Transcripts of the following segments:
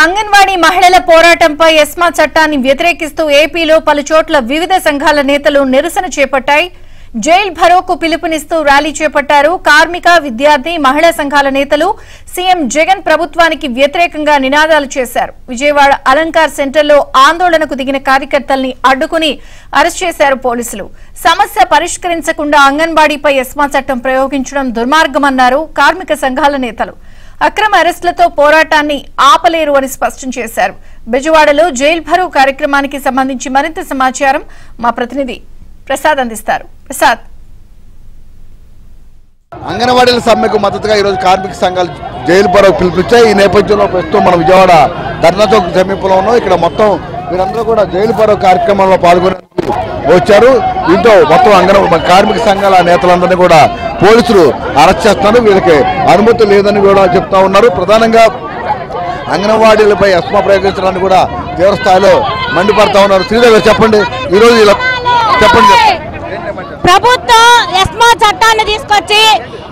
అంగన్వాడీ మహిళల పోరాటంపై ఎస్మా చట్టాన్ని వ్యతిరేకిస్తూ ఏపీలో పలుచోట్ల వివిధ సంఘాల నేతలు నిరసన చేపట్టాయి. జైల్ భరోకు పిలుపునిస్తూ ర్యాలీ చేపట్టారు. కార్మిక, విద్యార్థి, మహిళా సంఘాల నేతలు సీఎం జగన్ ప్రభుత్వానికి వ్యతిరేకంగా నినాదాలు చేశారు. విజయవాడ అలంకార్ సెంటర్లో ఆందోళనకు దిగిన కార్యకర్తల్ని అడ్డుకుని అరెస్ట్ చేశారు పోలీసులు. సమస్య పరిష్కరించకుండా అంగన్వాడీపై ఎస్మా చట్టం ప్రయోగించడం దుర్మార్గమన్నారు కార్మిక సంఘాల నేతలు. అక్రమ అరెస్టులతో పోరాటాన్ని ఆపలేరు అని స్పష్టం చేశారు. బెజవాడలో జైల్ భరో కార్యక్రమానికి సంబంధించి మరింత సమాచారం మా ప్రతినిధి ప్రసాద్ అందిస్తారు. ప్రసాద్, అంగన్వాడీల సమ్మెకు మద్దతుగా ఈరోజు కార్మిక సంఘాలు జైలు భరో పిలుపునిచ్చాయి. ఈ నేపథ్యంలో ప్రస్తుతం మనం విజయవాడ ధర్నా చౌక్ సమీపంలో ఉన్నాం. ఇక్కడ మొత్తం వీరందరూ కూడా జైలు భరో కార్యక్రమంలో పాల్గొనేందుకు వచ్చారు. దీంతో మొత్తం కార్మిక సంఘాల నేతలందరినీ కూడా పోలీసులు అరెస్ట్ చేస్తున్నారు. వీళ్ళకి అనుమతి లేదని కూడా చెప్తా ఉన్నారు. ప్రధానంగా అంగన్వాడీలపై ఎస్మా ప్రయోగించడానికి కూడా తీవ్ర స్థాయిలో మండిపడతా ఉన్నారు. శ్రీదేవి చెప్పండి, ఈరోజు ఇలా చెప్పండి. ప్రభుత్వం ఎస్మా చట్టాన్ని తీసుకొచ్చి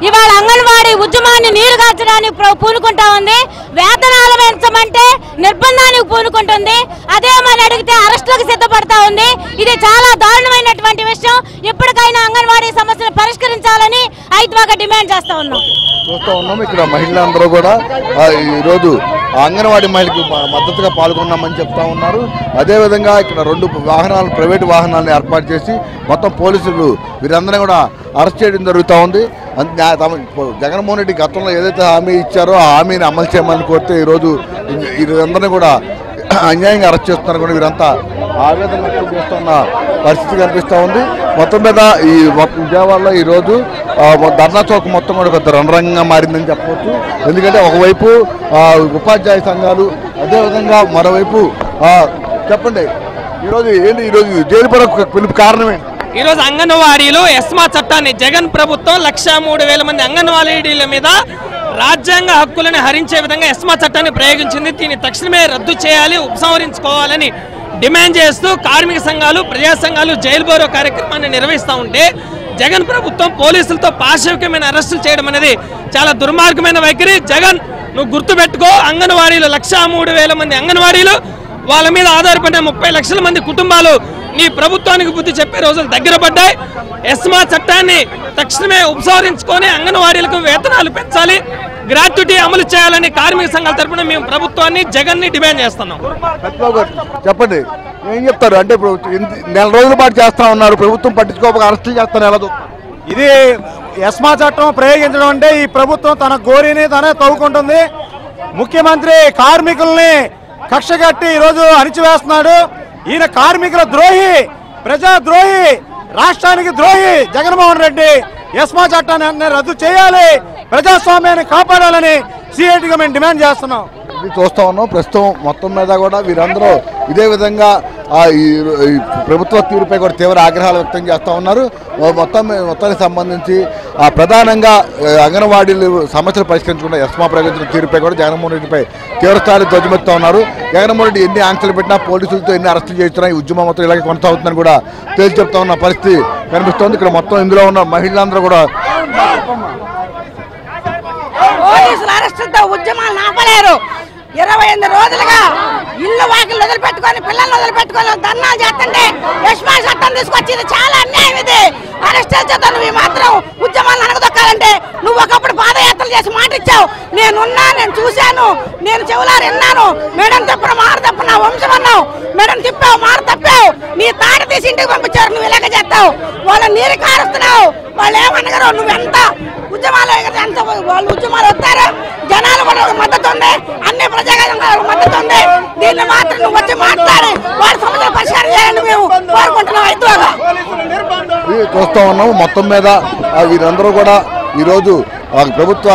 ఇవాళ అంగన్వాడీ ఉద్యమాన్ని నీరుగార్చడానికి పూనుకుంటా ఉంది. వేతనాలు పెంచమంటే నిర్బంధానికి పూనుకుంటుంది. అదేమని అడిగితే అరెస్టులకు సిద్ధపడతా ఉంది. ఇది చాలా దారుణమైనటువంటి విషయం. ఇప్పటికైనా అంగన్వాడీ సమస్యలు పరిష్కరించాలని ఐద్వాగా డిమాండ్ చేస్తా ఉన్నాం. ఇక్కడ మహిళలందరూ కూడా ఈరోజు అంగన్వాడీ మహిళలకు మద్దతుగా పాల్గొన్నామని చెప్తా ఉన్నారు. అదేవిధంగా ఇక్కడ 2 వాహనాలు, ప్రైవేటు వాహనాలను ఏర్పాటు చేసి మొత్తం పోలీసులు వీరందరినీ కూడా అరెస్ట్ చేయడం జరుగుతూ ఉంది. జగన్మోహన్ రెడ్డి గతంలో ఏదైతే హామీ ఇచ్చారో ఆ హామీని అమలు చేయమని కోరితే ఈరోజు వీరందరినీ కూడా అన్యాయంగా అరెస్ట్ చేస్తున్నారు. కూడా వీరంతా ఆవేదన వ్యక్తం చేస్తున్న పరిస్థితి కనిపిస్తూ ఉంది. మొత్తం మీద ఈ విజయవాడలో ఈరోజు ధర్నా చౌక్ మొత్తం కూడా పెద్ద రణరంగంగా మారిందని చెప్పవచ్చు. ఎందుకంటే ఒకవైపు ఉపాధ్యాయ సంఘాలు, అదేవిధంగా మరోవైపు చెప్పండి ఈరోజు జైలు భరో పిలుపు కారణమే. ఈరోజు అంగన్వాడీలు ఎస్మా చట్టాన్ని జగన్ ప్రభుత్వం 1,03,000 మంది అంగన్వాడీల మీద రాజ్యాంగ హక్కులను హరించే విధంగా ఎస్మా చట్టాన్ని ప్రయోగించింది. దీన్ని తక్షణమే రద్దు చేయాలి, ఉపసంహరించుకోవాలని డిమాండ్ చేస్తూ కార్మిక సంఘాలు, ప్రజా సంఘాలు జైలు భరో కార్యక్రమాన్ని నిర్వహిస్తూ ఉంటే జగన్ ప్రభుత్వం పోలీసులతో పాశవికమైన అరెస్టులు చేయడం అనేది చాలా దుర్మార్గమైన వైఖరి. జగన్, నువ్వు గుర్తుపెట్టుకో, అంగన్వాడీలు 1,03,000 మంది అంగన్వాడీలు, వాళ్ళ మీద ఆధారపడిన 30 లక్షల మంది కుటుంబాలు నీ ప్రభుత్వానికి బుద్ధి చెప్పే రోజులు దగ్గర పడ్డాయి. ఎస్మా చట్టాన్ని తక్షణమే ఉపసంహరించుకొని అంగన్వాడీలకు వేతనాలు పెంచాలి, గ్రాట్యుటీ అమలు చేయాలని కార్మిక సంఘాల తరఫున మేము ప్రభుత్వాన్ని, జగన్ని డిమాండ్ చేస్తున్నాం. చెప్పండి, ఏం చెప్తారు? అంటే ఇప్పుడు నెల రోజుల పాటు చేస్తా ఉన్నారు, ప్రభుత్వం పట్టించుకోక అరెస్టులు చేస్తాను ఎలా? ఇది ఎస్మా చట్టం ప్రయోగించడం అంటే ఈ ప్రభుత్వం తన గోరిని తనే తవ్వుకుంటుంది. ముఖ్యమంత్రి కార్మికుల్ని కక్షగట్టి ఈరోజు అణిచివేస్తున్నాడు. ఈయన కార్మికుల ద్రోహి, ప్రజా ద్రోహి, రాష్ట్రానికి ద్రోహి జగన్మోహన్ రెడ్డి. ఎస్మా చట్టాన్ని రద్దు చేయాలి, ప్రజాస్వామ్యాన్ని కాపాడాలని సిఐటిగా మేము డిమాండ్ చేస్తున్నాం. ఇది చూస్తా ఉన్నాం. ప్రస్తుతం మొత్తం మీద కూడా వీరందరూ ఇదే విధంగా ఈ ప్రభుత్వ తీరుపై కూడా తీవ్ర ఆగ్రహాలు వ్యక్తం చేస్తూ ఉన్నారు. మొత్తానికి సంబంధించి ప్రధానంగా అంగన్వాడీలు సమస్యలు పరిష్కరించకుండా ఎస్మా ప్రయోగించిన తీరుపై కూడా జగన్మోహన్ రెడ్డిపై తీవ్రస్థాయిలో ధ్వజమెత్తుతా ఉన్నారు. జగన్మోహన్ రెడ్డి ఎన్ని ఆంక్షలు పెట్టినా, పోలీసులతో ఎన్ని అరెస్టులు చేస్తున్నా ఈ ఉద్యమం మొత్తం ఇలాగే కొనసాగుతుందని కూడా తేల్చి చెప్తా ఉన్న పరిస్థితి కనిపిస్తోంది. ఇక్కడ మొత్తం ఇందులో ఉన్న మహిళలందరూ కూడా పోలీసులు అరెస్టులతో ఉద్యమాలు ఆపలేరు. 28 రోజులుగా ఇల్లు వాకిలు వదిలిపెట్టుకొని, పిల్లల్ని వదిలిపెట్టుకొని ధర్నాలు చేస్తుంటే ఎస్మా చట్టం తీసుకొచ్చి ఇది చాలా అన్యాయం. ఇది అరెస్ట్ చేత నువ్వు మాత్రం ఉద్యమాలను అనగదొక్కాలంటే నువ్వు ఒకప్పుడు పాదయాత్రలు చేసి మాట ఇచ్చావు. నేనున్నా, నేను చూశాను, నేను చెవులారు విన్నాను. మేడం తప్పిన మాట తప్పిన వంశం అన్నావు. మేడం తిప్పావు, మాట తప్పావు. నీ తాట తీసి ఇంటికి పంపించారు, నువ్వు ఇలాగ చేస్తావు. వాళ్ళు నీరు కారుస్తున్నావు. వాళ్ళు ఏమనగరు, నువ్వెంత ఉద్యమాలు ఎంత వాళ్ళు ఉద్యమాలు వస్తారు. జనాలు కూడా మద్దతు ఉంది, అన్ని ప్రజాగణాలకు మద్దతు ఉంది. దీన్ని మాత్రం నువ్వు వచ్చి మాట్లాడి వారి సమస్యలు పరిష్కారం చేయాలని మేము కోరుకుంటున్నాం. అయితేగా చూస్తూ ఉన్నాము. మొత్తం మీద వీరందరూ కూడా ఈరోజు ప్రభుత్వ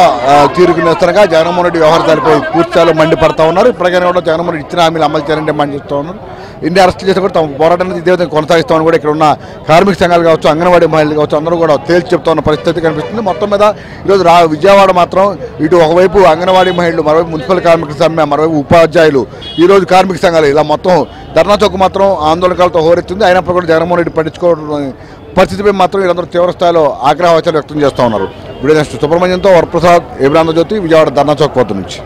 తీరుకు నిరసనగా జగన్మోహన్ రెడ్డి వ్యవహారాలపై పూర్తిస్థాయిలో మండిపడతా ఉన్నారు. ఇప్పటికైనా కూడా జగన్మోహన్ రెడ్డి ఇచ్చిన హామీలు అమలు చేయాలని డిమాండ్ చేస్తూ ఉన్నారు. ఇన్ని అరెస్టులు చేసి కూడా తమ పోరాటాన్ని ఇదే విధంగా కొనసాగిస్తామని కూడా ఇక్కడ ఉన్న కార్మిక సంఘాలు కావచ్చు, అంగన్వాడీ మహిళలు కావచ్చు, అందరూ కూడా తేల్చి చెప్తా ఉన్న పరిస్థితి కనిపిస్తుంది. మొత్తం మీద ఈరోజు విజయవాడ మాత్రం ఇటు ఒకవైపు అంగన్వాడీ మహిళలు, మరోవైపు మున్సిపల్ కార్మిక సమ్మె, మరోవైపు ఉపాధ్యాయులు, ఈరోజు కార్మిక సంఘాలు ఇలా మొత్తం ధర్నా చౌక్ మాత్రం ఆందోళనకాలతో హోరెత్తుంది. అయినప్పుడు కూడా జగన్మోహన్ రెడ్డి పట్టించుకోవడం పరిస్థితిపై మాత్రం వీళ్ళందరూ తీవ్ర స్థాయిలో ఆగ్రహ వ్యక్తం చేస్తూ ఉన్నారు. వీడియో నెక్స్ట్ సుబ్రహ్మణ్యంతో వరప్రసాద్, ఏబ్రాంధ్రజ్యోతి, విజయవాడ ధర్నా చౌక్ పోతు నుంచి.